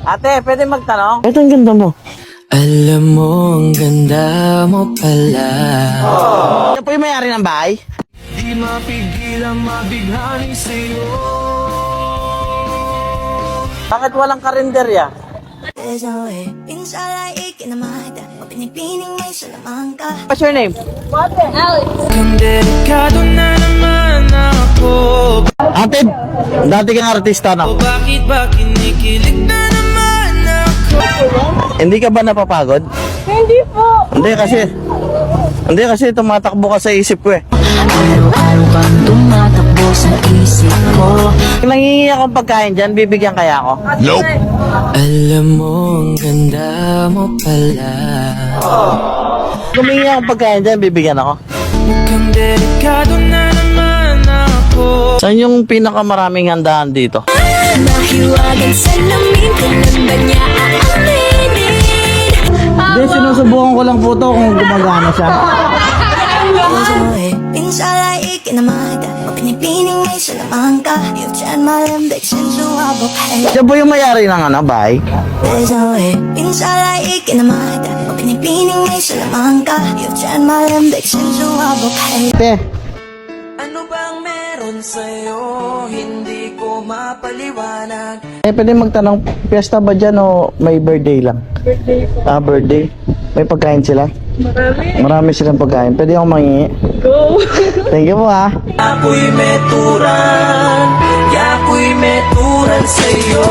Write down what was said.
Ate, pwede magtanong? Ito ang ganda mo. Alam mo, ang ganda mo pala. Ano po yung may-ari ng bahay? Di mapigilang mabighani sa'yo. Bakit walang karinderya? What's your name? Kung delikado na naman ako. Ate, dati kang artista na. O bakit ba kinikilig na naman ako? Hindi ka ba napapagod? Hindi po. Hindi kasi tumatakbo ka sa isip ko eh. Araw-araw kang tumatakbo sa isip ko. Kung nangingi akong pagkain dyan, bibigyan kaya ako? Nope. Alam mo, ang ganda mo pala. Kung nangingi akong pagkain dyan, bibigyan ako? Kung delikado na naman ako. Saan yung pinakamaraming handaan dito? Mahiwagan sa lamin, kailan ba niya aaminin? Hindi, sinusubukan ko lang po to kung gumagana siya. Pinsala ikinamada, pinipining may salamangka. Yutyan malambik, sensuabok, hey. Siya po yung may-ari ng bahay? Pinsala ikinamada, pinipining may salamangka. Yutyan malambik, sensuabok, hey. Ate, Ano bang meron sa'yo? Hindi ko mapaliwanag. pwede magtanong, piyesta ba dyan o may birthday lang? Birthday po. Birthday. May pagkain sila? Marami. Marami silang pagkain. Pwede akong mangingi? Go. Thank you po ha. Ako'y meturan, yako'y meturan sa'yo.